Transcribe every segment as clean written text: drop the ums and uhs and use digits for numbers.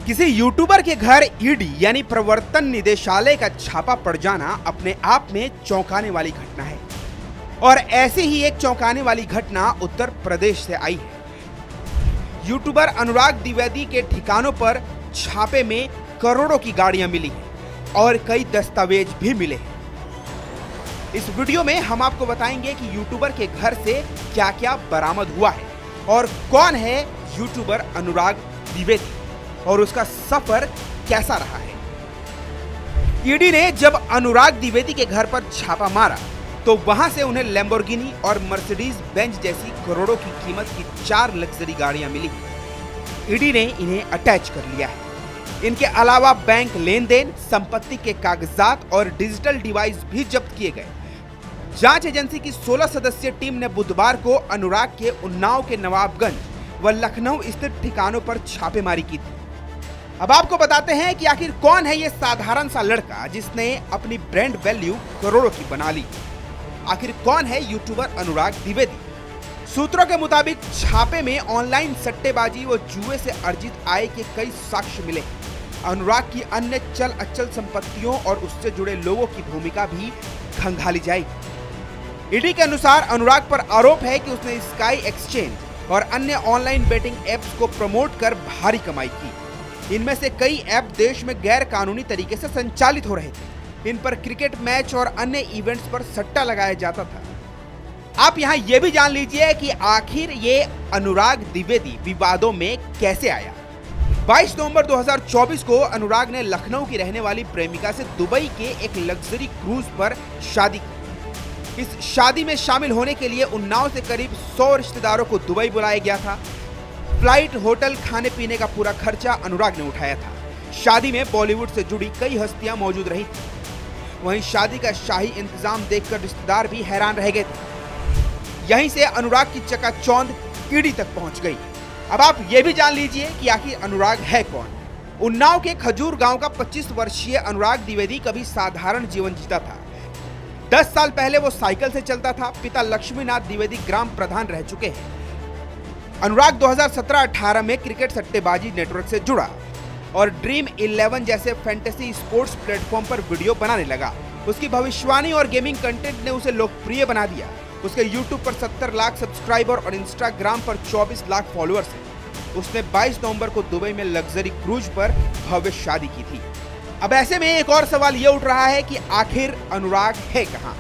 किसी यूट्यूबर के घर ईडी यानी प्रवर्तन निदेशालय का छापा पड़ जाना अपने आप में चौंकाने वाली घटना है। और ऐसी ही एक चौंकाने वाली घटना उत्तर प्रदेश से आई है। यूट्यूबर अनुराग द्विवेदी के ठिकानों पर छापे में करोड़ों की गाड़ियां मिली हैं और कई दस्तावेज भी मिले हैं। इस वीडियो में हम आपको बताएंगे कि यूट्यूबर के घर से क्या क्या बरामद हुआ है और कौन है यूट्यूबर अनुराग द्विवेदी और उसका सफर कैसा रहा है। ईडी ने जब अनुराग द्विवेदी के घर पर छापा मारा तो वहां से उन्हें लैम्बोर्गिनी और मर्सिडीज बेंज जैसी करोड़ों की कीमत की 4 लग्जरी गाड़ियां मिली। ईडी ने इन्हें अटैच कर लिया है। इनके अलावा बैंक लेन देन, संपत्ति के कागजात और डिजिटल डिवाइस भी जब्त किए गए। जांच एजेंसी की 16 सदस्यीय टीम ने बुधवार को अनुराग के उन्नाव के नवाबगंज व लखनऊ स्थित ठिकानों पर छापेमारी की थी। अब आपको बताते हैं कि आखिर कौन है ये साधारण सा लड़का जिसने अपनी ब्रांड वैल्यू करोड़ों की बना ली। आखिर कौन है यूट्यूबर अनुराग द्विवेदी। सूत्रों के मुताबिक छापे में ऑनलाइन सट्टेबाजी व जुए से अर्जित आय के कई साक्ष्य मिले। अनुराग की अन्य चल अचल संपत्तियों और उससे जुड़े लोगों की भूमिका भी खंगाली जाएगी। ईडी के अनुसार अनुराग पर आरोप है कि उसने स्काई एक्सचेंज और अन्य ऑनलाइन बेटिंग एप्स को प्रमोट कर भारी कमाई की। इनमें से कई ऐप देश में गैर कानूनी तरीके से संचालित हो रहे थे। इन पर क्रिकेट मैच और अन्य इवेंट्स पर सट्टा लगाया जाता था। आप यहाँ ये भी जान लीजिए कि आखिर ये अनुराग द्विवेदी विवादों में कैसे आया। 22 नवंबर 2024 को अनुराग ने लखनऊ की रहने वाली प्रेमिका से दुबई के एक लग्जरी क्रूज पर शादी की। इस शादी में शामिल होने के लिए उन्नाव से करीब 100 रिश्तेदारों को दुबई बुलाया गया था। फ्लाइट, होटल, खाने पीने का पूरा खर्चा अनुराग ने उठाया था। शादी में बॉलीवुड से जुड़ी कई हस्तियां मौजूद रही थी। वहीं शादी का शाही इंतजाम देखकर रिश्तेदार भी हैरान रह गए थे। यहीं से अनुराग की चकाचौंध ईडी तक पहुंच गई। अब आप ये भी जान लीजिए कि आखिर अनुराग है कौन। उन्नाव के खजूर गांव का 25 वर्षीय अनुराग द्विवेदी कभी साधारण जीवन जीता था। 10 साल पहले वो साइकिल से चलता था। पिता लक्ष्मीनाथ द्विवेदी ग्राम प्रधान रह चुके हैं। अनुराग 2017-18 में क्रिकेट सट्टेबाजी नेटवर्क से जुड़ा और ड्रीम 11 जैसे फैंटेसी स्पोर्ट्स प्लेटफॉर्म पर वीडियो बनाने लगा। उसकी भविष्यवाणी और गेमिंग कंटेंट ने उसे लोकप्रिय बना दिया। उसके यूट्यूब पर 70 लाख सब्सक्राइबर और इंस्टाग्राम पर 24 लाख फॉलोअर्स हैं। उसने 22 नवंबर को दुबई में लग्जरी क्रूज पर भव्य शादी की थी। अब ऐसे में एक और सवाल ये उठ रहा है कि आखिर अनुराग है कहाँ।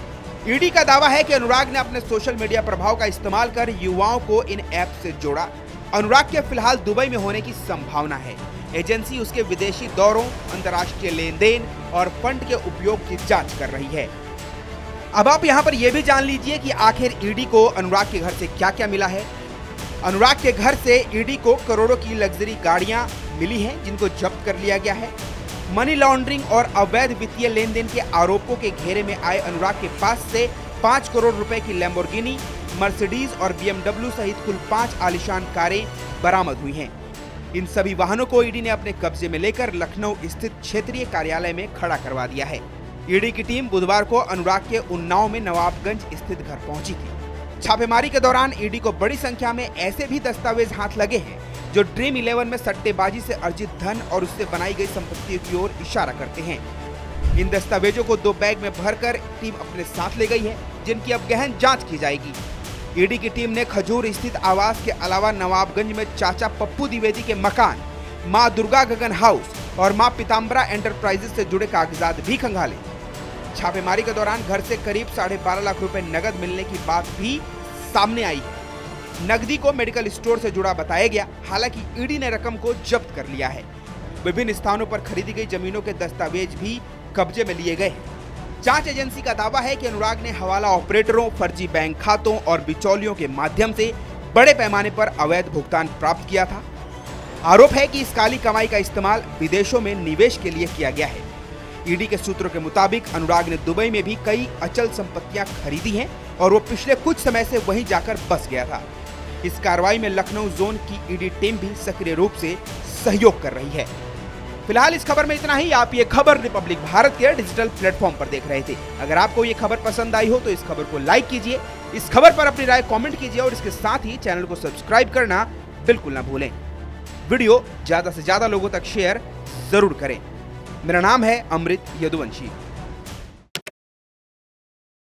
ईडी का दावा है कि अनुराग ने अपने सोशल मीडिया प्रभाव का इस्तेमाल कर युवाओं को इन ऐप से जोड़ा। अनुराग के फिलहाल दुबई में होने की संभावना है। एजेंसी उसके विदेशी दौरों, अंतर्राष्ट्रीय लेन देन और फंड के उपयोग की जांच कर रही है। अब आप यहाँ पर यह भी जान लीजिए कि आखिर ईडी को अनुराग के घर से क्या क्या मिला है। अनुराग के घर से ईडी को करोड़ों की लग्जरी गाड़ियां मिली हैं जिनको जब्त कर लिया गया है। मनी लॉन्ड्रिंग और अवैध वित्तीय लेन देन के आरोपों के घेरे में आए अनुराग के पास से 5 करोड़ रुपए की लैम्बोर्गिनी, मर्सिडीज और BMW सहित कुल 5 आलीशान कारें बरामद हुई हैं। इन सभी वाहनों को ईडी ने अपने कब्जे में लेकर लखनऊ स्थित क्षेत्रीय कार्यालय में खड़ा करवा दिया है। ईडी की टीम बुधवार को अनुराग के उन्नाव में नवाबगंज स्थित घर पहुंची थी। छापेमारी के दौरान ईडी को बड़ी संख्या में ऐसे भी दस्तावेज हाथ लगे हैं जो ड्रीम 11 में सट्टेबाजी से अर्जित धन और उससे बनाई गई संपत्तियों की ओर इशारा करते हैं। इन दस्तावेजों को 2 बैग में भरकर टीम अपने साथ ले गई है, जिनकी अब गहन जांच की जाएगी। ईडी की टीम ने खजूर स्थित आवास के अलावा नवाबगंज में चाचा पप्पू द्विवेदी के मकान, मां दुर्गा गगन हाउस और मां पीताम्बरा एंटरप्राइजेस से जुड़े कागजात भी खंगाले। छापेमारी के दौरान घर से करीब 12.5 लाख रुपए नकद मिलने की बात भी सामने आई है। नकदी को मेडिकल स्टोर से जुड़ा बताया गया। हालांकि ईडी ने रकम को जब्त कर लिया है। विभिन्न स्थानों पर खरीदी गई जमीनों के दस्तावेज भी कब्जे में लिए गए हैं। जांच एजेंसी का दावा है कि अनुराग ने हवाला ऑपरेटरों, फर्जी बैंक खातों और बिचौलियों के माध्यम से बड़े पैमाने पर अवैध भुगतान प्राप्त किया था। आरोप है कि इस काली कमाई का इस्तेमाल विदेशों में निवेश के लिए किया गया है। ईडी के सूत्रों के मुताबिक अनुराग ने दुबई में भी कई अचल संपत्तियां खरीदी हैं और वो पिछले कुछ समय से वहीं जाकर बस गया था। इस कार्रवाई में लखनऊ जोन की ईडी टीम भी सक्रिय रूप से सहयोग कर रही है। फिलहाल इस खबर में इतना ही। आप ये खबर रिपब्लिक भारत के डिजिटल प्लेटफॉर्म पर देख रहे थे। अगर आपको ये खबर पसंद आई हो तो इस खबर को लाइक कीजिए, इस खबर पर अपनी राय कमेंट कीजिए और इसके साथ ही चैनल को सब्सक्राइब करना बिल्कुल ना भूलें। वीडियो ज्यादा से ज्यादा लोगों तक शेयर जरूर करें। मेरा नाम है अमृत यदुवंशी।